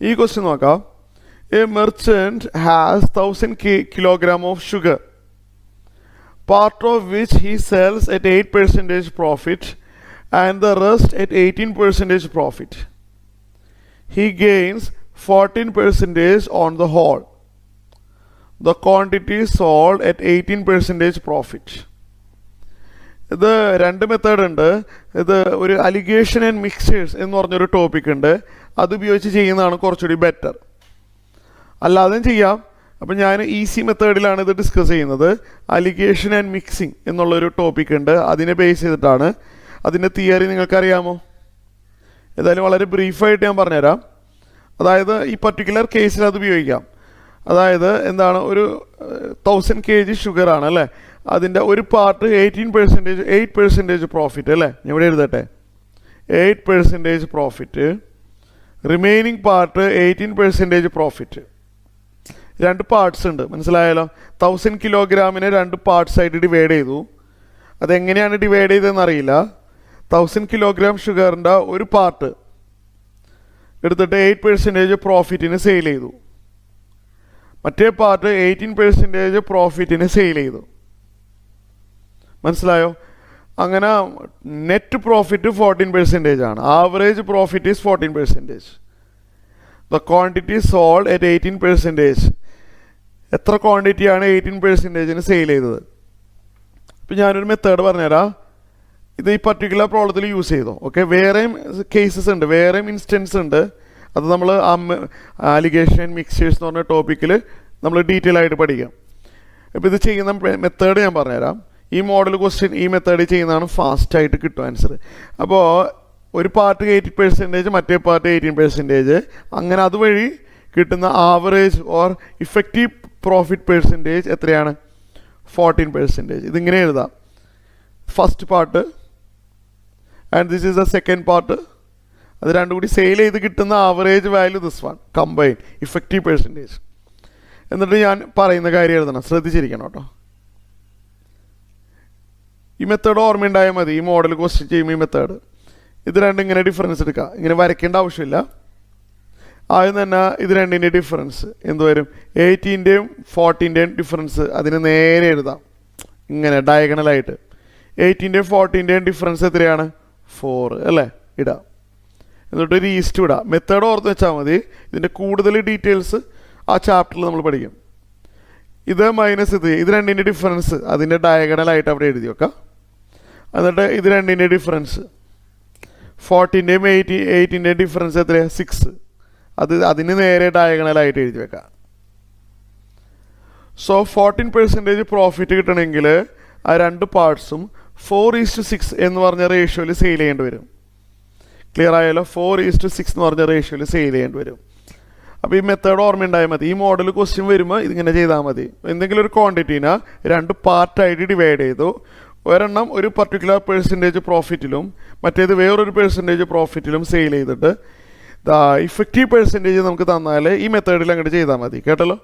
ഈ ക്വസ്റ്റ്യൻ നോക്കാം. A merchant has 1000 kilogram of sugar, part of which he sells at 8% profit and the rest at 18% profit. He gains 14% on the whole. The quantity sold at 18% profit. ഇത് രണ്ട് method ഉണ്ട്. ഇത് ഒരു allegation and mixers എന്ന് പറഞ്ഞൊരു topic ഉണ്ട്. അതുപയോഗിച്ച് ചെയ്യുന്നതാണ് കുറച്ചുകൂടി ബെറ്റർ. അല്ലാതെയും ചെയ്യാം. അപ്പം ഞാൻ ഈസി മെത്തേഡിലാണ് ഇത് ഡിസ്കസ് ചെയ്യുന്നത്. അലിഗേഷൻ ആൻഡ് മിക്സിങ് എന്നുള്ളൊരു ടോപ്പിക് ഉണ്ട്. അതിനെ ബേസ് ചെയ്തിട്ടാണ്. അതിൻ്റെ തിയറി നിങ്ങൾക്കറിയാമോ? ഏതായാലും വളരെ ബ്രീഫായിട്ട് ഞാൻ പറഞ്ഞുതരാം. അതായത് ഈ പർട്ടിക്കുലർ കേസിൽ അത് ഉപയോഗിക്കാം. അതായത് എന്താണ്, ഒരു 1000 kg ഷുഗറാണ് അല്ലേ, അതിൻ്റെ ഒരു പാർട്ട് 8% പ്രോഫിറ്റ് അല്ലേ, ഞാൻ ഇവിടെ എഴുതട്ടെ, 8% പ്രോഫിറ്റ്, റിമൈനിങ് പാർട്ട് 18% പ്രോഫിറ്റ്. രണ്ട് പാർട്സ് ഉണ്ട്, മനസ്സിലായാലോ? 1000 kilogramനെ രണ്ട് പാർട്സ് ആയിട്ട് ഡിവൈഡ് ചെയ്തു. അതെങ്ങനെയാണ് ഡിവൈഡ് ചെയ്തതെന്ന് അറിയില്ല. 1000 kilogram ഷുഗറിൻ്റെ ഒരു പാർട്ട് എടുത്തിട്ട് 8% പ്രോഫിറ്റിന് സെയിൽ ചെയ്തു. മറ്റേ പാർട്ട് 18% പ്രോഫിറ്റിന് സെയിൽ ചെയ്തു. മനസ്സിലായോ? അങ്ങനെ നെറ്റ് പ്രോഫിറ്റ് 14% ആണ്. Average profit is 14%. The quantity sold at 18%. എത്ര ക്വാണ്ടിറ്റിയാണ് 18%ന് സെയിൽ ചെയ്തത്? ഇപ്പം ഞാനൊരു മെത്തേഡ് പറഞ്ഞുതരാം. ഇത് ഈ പർട്ടിക്കുലർ പ്രോബ്ലത്തിൽ യൂസ് ചെയ്തോ. ഓക്കെ, വേറെയും കേസസ് ഉണ്ട്, വേറെയും ഇൻസ്റ്റൻസ് ഉണ്ട്. അത് നമ്മൾ അലിഗേഷൻ മിക്സേഴ്സ് എന്ന് പറഞ്ഞ ടോപ്പിക്കിൽ നമ്മൾ ഡീറ്റെയിൽ ആയിട്ട് പഠിക്കാം. ഇപ്പോൾ ഇത് ചെയ്യുന്ന മെത്തേഡ് ഞാൻ പറഞ്ഞുതരാം. ഈ മോഡൽ ക്വസ്റ്റ്യൻ ഈ മെത്തേഡിൽ ചെയ്യുന്നതാണ് ഫാസ്റ്റായിട്ട് കിട്ടും ആൻസർ. അപ്പോൾ ഒരു പാർട്ട് 80%, മറ്റേ പാർട്ട് 18%. അങ്ങനെ അതുവഴി കിട്ടുന്ന average or effective profit percentage എത്രയാണ്? 14%. ഇതിങ്ങനെ എഴുതാം. First part and this is the second part. അത് രണ്ടും കൂടി സെയിൽ ചെയ്ത് കിട്ടുന്ന average value this one combine effective percentage. എന്നിട്ട് ഞാൻ പറയുന്ന കാര്യം എഴുതണം, ശ്രദ്ധിച്ചിരിക്കണം കേട്ടോ. ഈ മെത്തേഡ് ഓർമ്മയുണ്ടായാൽ മതി. ഈ മോഡൽ ക്വസ്റ്റ്യൻ ചെയ്യുമ്പോൾ ഈ മെത്തേഡ് ഇത് രണ്ടും ഇങ്ങനെ ഡിഫറൻസ് എടുക്കുക. ഇങ്ങനെ വരയ്ക്കേണ്ട ആവശ്യമില്ല. ആദ്യം തന്നെ ഇത് രണ്ടിൻ്റെ ഡിഫറൻസ് എന്ത് വരും? 18-ൻ്റെയും 14-ൻ്റെയും ഡിഫറൻസ് അതിന് നേരെ എഴുതാം, ഇങ്ങനെ ഡയഗണലായിട്ട്. 18-ൻ്റെയും 14-ൻ്റെയും ഡിഫറൻസ് എത്രയാണ്? 4 അല്ലേ? ഇടാം. എന്നിട്ട് ഒരു ഈസ്റ്റ് ഇടാം. മെത്തേഡ് ഓർത്ത് വെച്ചാൽ മതി. ഇതിൻ്റെ കൂടുതൽ ഡീറ്റെയിൽസ് ആ ചാപ്റ്ററിൽ നമ്മൾ പഠിക്കും. ഇത് മൈനസ് ഇത് രണ്ടിൻ്റെ ഡിഫറൻസ് അതിൻ്റെ ഡയഗണലായിട്ട് അവിടെ എഴുതി വെക്കാം. എന്നിട്ട് ഇത് രണ്ടിൻ്റെ ഡിഫറൻസ് 14-ൻ്റെയും 18-ൻ്റെയും ഡിഫറൻസ് എത്രയാണ്? 6. അതിന് നേരെ ഡയഗണലായിട്ട് എഴുതി വെക്കാം. സോ 14% പ്രോഫിറ്റ് കിട്ടണമെങ്കിൽ ആ രണ്ട് പാർട്സും 4:6 എന്ന് പറഞ്ഞ റേഷ്യോയിൽ സെയിൽ ചെയ്യേണ്ടി വരും. ക്ലിയർ ആയാലോ? 4:6 എന്ന് പറഞ്ഞ റേഷ്യോയിൽ സെയിൽ ചെയ്യേണ്ടി വരും. അപ്പോൾ ഈ മെത്തേഡ് ഓർമ്മയുണ്ടായാൽ മതി. ഈ മോഡൽ ക്വസ്റ്റ്യൻ വരുമ്പോൾ ഇതിങ്ങനെ ചെയ്താൽ മതി. എന്തെങ്കിലും ഒരു ക്വാണ്ടിറ്റീനെ രണ്ട് പാർട്ടായിട്ട് ഡിവൈഡ് ചെയ്തു. ഒരെണ്ണം ഒരു പർട്ടിക്കുലർ പെർസെൻറ്റേജ് പ്രോഫിറ്റിലും മറ്റേത് വേറൊരു പെർസെൻറ്റേജ് പ്രോഫിറ്റിലും സെയിൽ ചെയ്തിട്ട് ഇഫക്റ്റീവ് പെർസെൻറ്റേജ് നമുക്ക് തന്നാൽ ഈ മെത്തേഡിൽ അങ്ങോട്ട് ചെയ്താൽ മതി. കേട്ടല്ലോ?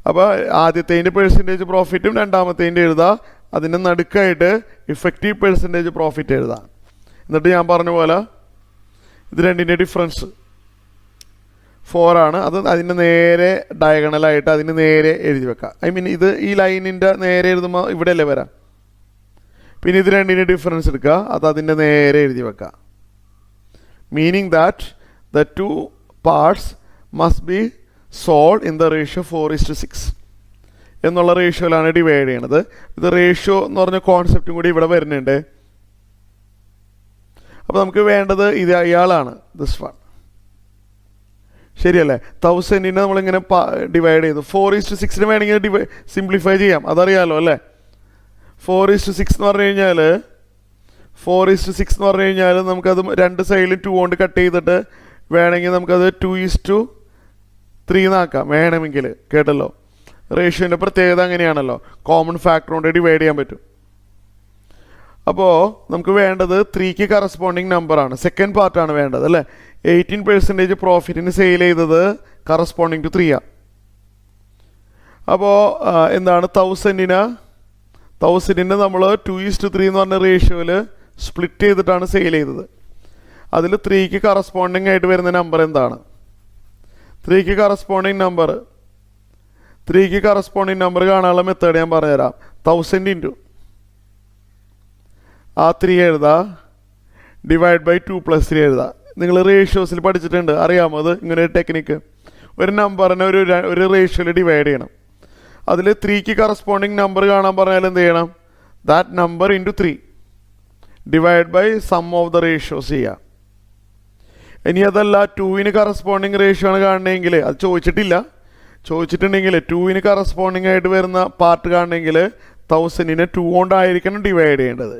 അപ്പോൾ ആദ്യത്തേതിൻ്റെ പെർസെൻറ്റേജ് പ്രോഫിറ്റും രണ്ടാമത്തേതിൻ്റെ എഴുതാം. അതിൻ്റെ നടുക്കായിട്ട് ഇഫക്റ്റീവ് പെർസെൻറ്റേജ് പ്രോഫിറ്റ് എഴുതാം. എന്നിട്ട് ഞാൻ പറഞ്ഞ പോലെ ഇത് രണ്ടിൻ്റെ ഡിഫറൻസ് 4 ആണ്. അത് അതിൻ്റെ നേരെ ഡയഗണലായിട്ട് അതിന് നേരെ എഴുതി വെക്കാം. ഐ മീൻ ഇത് ഈ ലൈനിൻ്റെ നേരെ എഴുതുമ്പോൾ ഇവിടെയല്ലേ വരാം. പിന്നെ ഇത് രണ്ടിൻ്റെ ഡിഫറൻസ് എടുക്കുക, അത് അതിൻ്റെ നേരെ എഴുതി വെക്കാം. Meaning that the 2 parts must be sold in the ratio 4:6 എന്നുള്ള റേഷ്യോയിലാണ് ഡിവൈഡ് ചെയ്യണത്. ഇത് റേഷ്യോ എന്ന് പറഞ്ഞ കോൺസെപ്റ്റും കൂടി ഇവിടെ വരുന്നുണ്ട്. അപ്പോൾ നമുക്ക് വേണ്ടത് ഇയാളാണ്, ദിസ് വൺ. ശരിയല്ലേ? 1000-നെ നമ്മളിങ്ങനെ ഡിവൈഡ് ചെയ്തു. 4:6 വേണമെങ്കിൽ സിംപ്ലിഫൈ ചെയ്യാം, അതറിയാലോ അല്ലേ? 4:6 എന്ന് പറഞ്ഞു കഴിഞ്ഞാൽ നമുക്കത് രണ്ട് സൈഡിലും 2 കൊണ്ട് കട്ട് ചെയ്തിട്ട് വേണമെങ്കിൽ നമുക്കത് 2:3 എന്നാക്കാം വേണമെങ്കിൽ. കേട്ടല്ലോ? റേഷ്യോൻ്റെ പ്രത്യേകത അങ്ങനെയാണല്ലോ, കോമൺ ഫാക്ടർ കൊണ്ട് ഡിവൈഡ് ചെയ്യാൻ പറ്റും. അപ്പോൾ നമുക്ക് വേണ്ടത് 3ക്ക് കറസ്പോണ്ടിങ് നമ്പറാണ്, സെക്കൻഡ് പാർട്ടാണ് വേണ്ടത് അല്ലേ? 18% പ്രോഫിറ്റിന് സെയിൽ ചെയ്തത് കറസ്പോണ്ടിങ് ടു 3 അപ്പോൾ എന്താണ് 1000-നെ നമ്മൾ 2:3 എന്ന് പറഞ്ഞ റേഷ്യോയിൽ സ്പ്ലിറ്റ് ചെയ്തിട്ടാണ് സെയിൽ ചെയ്തത്. അതിൽ 3ക്ക് കറസ്പോണ്ടിങ് ആയിട്ട് വരുന്ന നമ്പർ എന്താണ്? 3ക്ക് കറസ്പോണ്ടിങ് നമ്പർ കാണാനുള്ള മെത്തേഡ് ഞാൻ പറഞ്ഞുതരാം. 1000 ഇൻറ്റു ആ 3 എഴുതാ, ഡിവൈഡ് ബൈ 2 + 3 എഴുതാ. നിങ്ങൾ റേഷ്യോസിൽ പഠിച്ചിട്ടുണ്ട്, അറിയാമോ അത്? ഇങ്ങനെ ഒരു ടെക്നിക്ക്. ഒരു നമ്പറിനെ ഒരു റേഷ്യോയിൽ ഡിവൈഡ് ചെയ്യണം. അതിൽ 3ക്ക് കറസ്പോണ്ടിങ് നമ്പർ കാണാൻ പറഞ്ഞാൽ എന്ത് ചെയ്യണം? That number into 3 divide by sum of the ratios ചെയ്യുക. ഇനി അതല്ല 2ന് കറസ്പോണ്ടിങ് റേഷ്യോ ആണ് കാണണമെങ്കിൽ, അത് ചോദിച്ചിട്ടുണ്ടെങ്കിൽ 2ന് കറസ്പോണ്ടിങ് ആയിട്ട് വരുന്ന പാർട്ട് കാണണമെങ്കിൽ 1000നെ 2 കൊണ്ടായിരിക്കണം ഡിവൈഡ് ചെയ്യേണ്ടത്.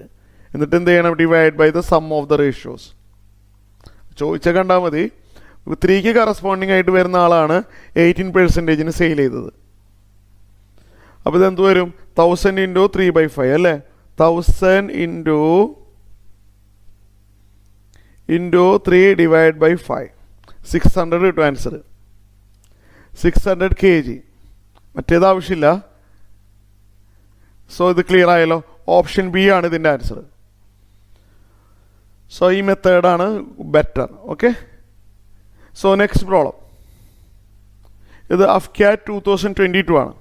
എന്നിട്ട് എന്ത് ചെയ്യണം? Divide by the sum of the ratios. ചോദിച്ചാൽ കണ്ടാൽ മതി. 3ക്ക് കറസ്പോണ്ടിങ് ആയിട്ട് വരുന്ന ആളാണ് 18% സെയിൽ ചെയ്തത്. അപ്പോൾ ഇതെന്ത് വരും? 1000 ഇൻറ്റു 3/5 അല്ലേ? 1000 ഇൻറ്റു 3 ഡിവൈഡ് ബൈ 5, 600 കിട്ടും ആൻസർ. 600 kg. മറ്റേത് ആവശ്യമില്ല. സോ ഇത് ക്ലിയർ ആയല്ലോ. ഓപ്ഷൻ ബി ആണ് ഇതിൻ്റെ ആൻസർ. സോ ഈ മെത്തേഡാണ് better. Okay. So next problem. ഇത് അഫ്ക്യാറ്റ് 2022 ആണ്.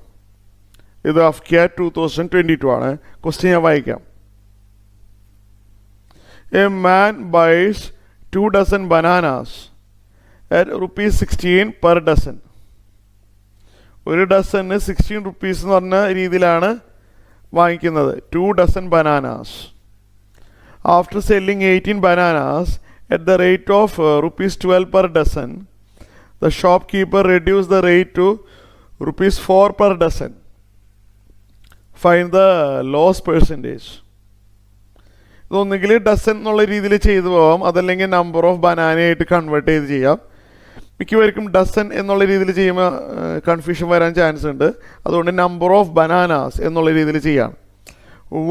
2022 ആണ്. ക്വസ്റ്റ്യൻ ഞാൻ വായിക്കാം. A man buys 2 dozen bananas at ₹16 per dozen. ഒരു ഡസന് 16 rupees എന്ന് പറഞ്ഞ രീതിയിലാണ് വാങ്ങിക്കുന്നത്. 2 dozen bananas. After selling 18 bananas at the rate of ₹12 per dozen, the shopkeeper reduced the rate to ₹4 per dozen. Find the loss percentage. ഇതൊന്നെങ്കിൽ dozen എന്നുള്ള രീതിയിൽ ചെയ്തു പോകാം, അതല്ലെങ്കിൽ നമ്പർ ഓഫ് ബനാനയായിട്ട് കൺവേർട്ട് ചെയ്ത് ചെയ്യാം. മിക്കവർക്കും ഡസൻ എന്നുള്ള രീതിയിൽ ചെയ്യുമ്പോൾ കൺഫ്യൂഷൻ വരാൻ ചാൻസ് ഉണ്ട്. അതുകൊണ്ട് നമ്പർ ഓഫ് ബനാനാസ് എന്നുള്ള രീതിയിൽ ചെയ്യാം.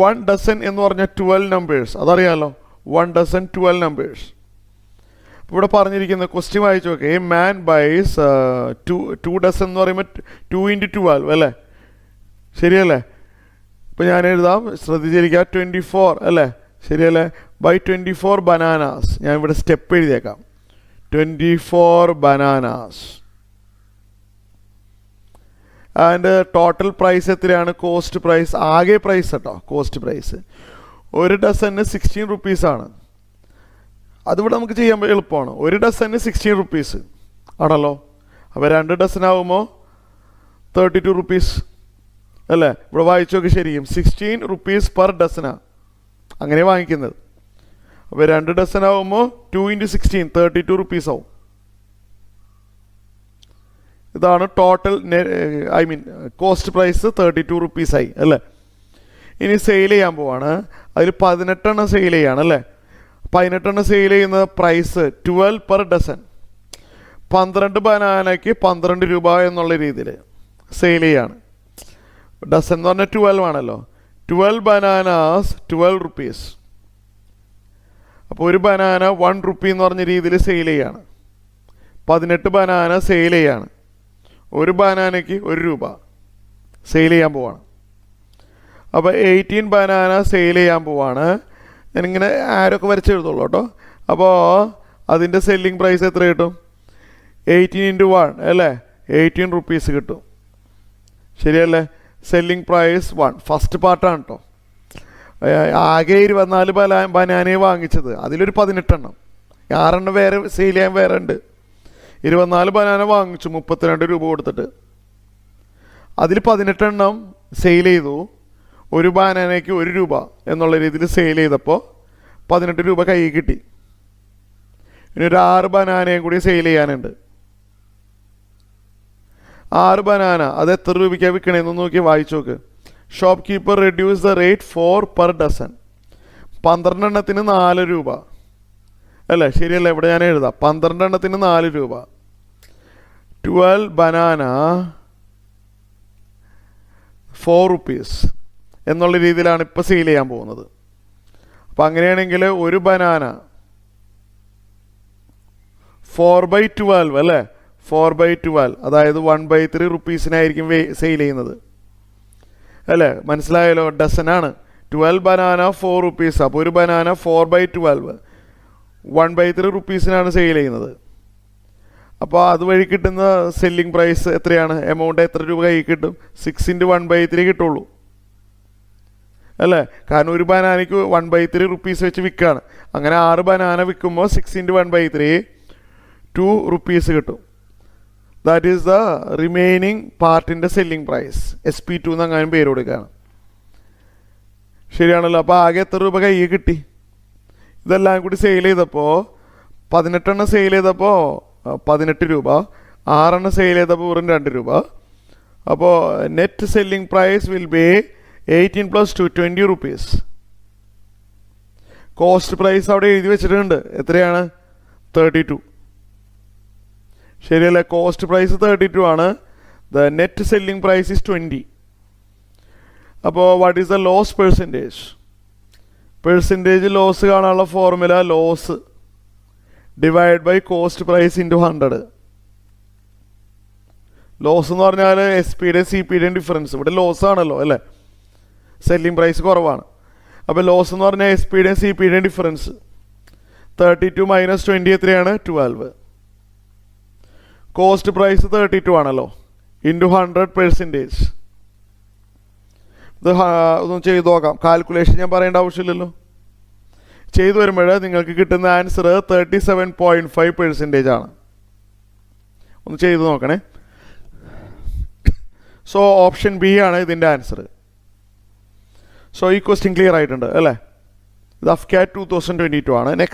1 dozen എന്ന് പറഞ്ഞാൽ 12 numbers. അതറിയാമല്ലോ. 1 dozen 12 numbers. ഇവിടെ പറഞ്ഞിരിക്കുന്ന ക്വസ്റ്റ്യൻ വായിച്ചു നോക്കെ. എ മാൻ ബൈസ് 2 dozen എന്ന് പറയുമ്പോൾ 2 × 12 അല്ലേ? ശരിയല്ലേ? ഇപ്പം ഞാൻ എഴുതാം, ശ്രദ്ധിച്ചിരിക്കുക. 24 അല്ലേ? ശരിയല്ലേ? By 24 bananas. ഞാൻ ഇവിടെ സ്റ്റെപ്പ് എഴുതിയേക്കാം. 24 bananas. ആൻഡ് ടോട്ടൽ പ്രൈസ് എത്രയാണ്? കോസ്റ്റ് പ്രൈസ്, ആകെ പ്രൈസ് കേട്ടോ, കോസ്റ്റ് പ്രൈസ്. ഒരു ഡസന് 16 rupees ആണ്. അതിവിടെ നമുക്ക് ചെയ്യാൻ എളുപ്പമാണ്. ഒരു ഡസന് 16 rupees ആണല്ലോ. അപ്പോൾ 2 dozen ആകുമ്പോൾ 32 rupees അല്ലേ? ഇവിടെ വായിച്ചു നോക്കി ശരിക്കും. 16 rupees per dozen-ആണ് അങ്ങനെ വാങ്ങിക്കുന്നത്. അപ്പോൾ 2 dozen ആകുമ്പോൾ 2 × 16 32 rupees ആവും. ഇതാണ് ടോട്ടൽ കോസ്റ്റ് പ്രൈസ് 32 rupees ആയി അല്ലേ? ഇനി സെയിൽ ചെയ്യാൻ പോവാണ്. അതിൽ 18 സെയിൽ ചെയ്യാണ് അല്ലേ? 18 സെയിൽ ചെയ്യുന്ന പ്രൈസ് 12 per dozen. 12 ബനാനയ്ക്ക് 12 രൂപ എന്നുള്ള രീതിയിൽ സെയിൽ ചെയ്യാണ്. ഡസൻ എന്ന് പറഞ്ഞാൽ 12 ആണല്ലോ. 12 bananas 12 rupees. അപ്പോൾ ഒരു ബനാന 1 rupee എന്ന് പറഞ്ഞ രീതിയിൽ സെയിൽ ചെയ്യാണ്. 18 ബനാന സെയിൽ ചെയ്യാണ്. ഒരു ബനാനയ്ക്ക് 1 രൂപ സെയിൽ ചെയ്യാൻ പോവാണ്. അപ്പോൾ 18 ബനാന സെയിൽ ചെയ്യാൻ പോവാണ്. ഞാനിങ്ങനെ ആരൊക്കെ വരച്ചെഴുതുള്ളൂ കേട്ടോ. അപ്പോൾ അതിൻ്റെ സെല്ലിംഗ് പ്രൈസ് എത്ര കിട്ടും? 18 × 1 അല്ലേ? 18 rupees കിട്ടും. ശരിയല്ലേ? സെല്ലിംഗ് പ്രൈസ് 1 ഫസ്റ്റ് പാർട്ടാണ് കേട്ടോ. ആകെ 24 ബനാനയെ വാങ്ങിച്ചത്. അതിലൊരു 18 6 വേറെ സെയിൽ ചെയ്യാൻ വേറെ ഉണ്ട്. 24 ബനാന വാങ്ങിച്ചു 32 രൂപ കൊടുത്തിട്ട്. അതിൽ 18 സെയിൽ ചെയ്തു. ഒരു ബനാനയ്ക്ക് 1 രൂപ എന്നുള്ള രീതിയിൽ സെയിൽ ചെയ്തപ്പോൾ 18 രൂപ കയ്യിൽ കിട്ടി. ഇനി ഒരു 6 ബനാനയും കൂടി സെയിൽ ചെയ്യാനുണ്ട്. 6 ബനാന അത് എത്ര രൂപയ്ക്കാണ് വിൽക്കണേന്ന് നോക്കി വായിച്ചു നോക്ക്. Shop keeper reduce the rate 4 per dozen. 12 എണ്ണത്തിന് 4 രൂപ അല്ലേ? ശരിയല്ല? ഇവിടെ ഞാൻ എഴുതാം 12 എണ്ണത്തിന് 4 രൂപ. 12 banana 4 rupees എന്നുള്ള രീതിയിലാണ് ഇപ്പോൾ സെയിൽ ചെയ്യാൻ പോകുന്നത്. അപ്പം അങ്ങനെയാണെങ്കിൽ ഒരു ബനാന 4/12 അല്ലേ? 4/12 അതായത് 1/3 rupees-നായിരിക്കും സെയിൽ ചെയ്യുന്നത് അല്ലേ? മനസ്സിലായല്ലോ? ഡസനാണ്. 12 banana 4 rupees. അപ്പോൾ ഒരു ബനാന 4/12 1/3 rupees-നാണ് സെയിൽ ചെയ്യുന്നത്. അപ്പോൾ അതുവഴി കിട്ടുന്ന സെല്ലിംഗ് പ്രൈസ് എത്രയാണ്, എമൗണ്ട് എത്ര രൂപ കയ്യിൽ കിട്ടും? 6 × 1/3 കിട്ടുള്ളൂ അല്ലേ? കാരണം ഒരു ബനാനയ്ക്ക് 1/3 റുപ്പീസ് വെച്ച് വിൽക്കുകയാണ്. അങ്ങനെ 6 ബനാന വിൽക്കുമ്പോൾ 6 × 1/3 2 റുപ്പീസ് കിട്ടും. ദാറ്റ് ഈസ് ദ റിമൈനിങ് പാർട്ടിൻ്റെ സെല്ലിംഗ് പ്രൈസ്. SP2 എന്ന് അങ്ങനെ പേര് കൊടുക്കുകയാണ്. ശരിയാണല്ലോ. അപ്പോൾ ആകെ എത്ര രൂപ കയ്യിൽ കിട്ടി? ഇതെല്ലാം കൂടി സെയിൽ ചെയ്തപ്പോൾ 18 സെയിൽ ചെയ്തപ്പോൾ 18 രൂപ, 6 സെയിൽ ചെയ്തപ്പോൾ വെറും 2 രൂപ. അപ്പോൾ net selling price will be 18 + 2 20 rupees. Cost price അവിടെ എഴുതി വെച്ചിട്ടുണ്ട്. എത്രയാണ്? 32. ശരിയല്ലേ? കോസ്റ്റ് പ്രൈസ് 32 ആണ്. The net selling price is 20. അപ്പോൾ what is the loss percentage? Percentage loss കാണാനുള്ള formula loss divide by cost price into 100. Loss എന്ന് പറഞ്ഞാൽ SP-യുടെയും CP-യുടെയും ഡിഫറൻസ്. ഇവിടെ ലോസ് ആണല്ലോ അല്ലേ, സെല്ലിംഗ് പ്രൈസ് കുറവാണ്. അപ്പോൾ ലോസ് എന്ന് പറഞ്ഞാൽ SP-യുടെയും CP-യുടെയും ഡിഫറൻസ്. 32 - 20 എത്രയാണ്? 12. കോസ്റ്റ് പ്രൈസ് 32 ആണല്ലോ, ഇൻറ്റു 100%. ഇത് ഒന്ന് ചെയ്ത് നോക്കാം. കാൽക്കുലേഷൻ ഞാൻ പറയേണ്ട ആവശ്യമില്ലല്ലോ. ചെയ്തു വരുമ്പോൾ നിങ്ങൾക്ക് കിട്ടുന്ന ആൻസർ 37.5% ആണ്. ഒന്ന് ചെയ്ത് നോക്കണേ. സോ ഓപ്ഷൻ ബി ആണ് ഇതിൻ്റെ ആൻസർ. സോ ഈ ക്വസ്റ്റ്യൻ ക്ലിയർ ആയിട്ടുണ്ട് അല്ലേ? ഇത് അഫ്കാറ്റ് 2022 ആണ്. നെക്സ്റ്റ്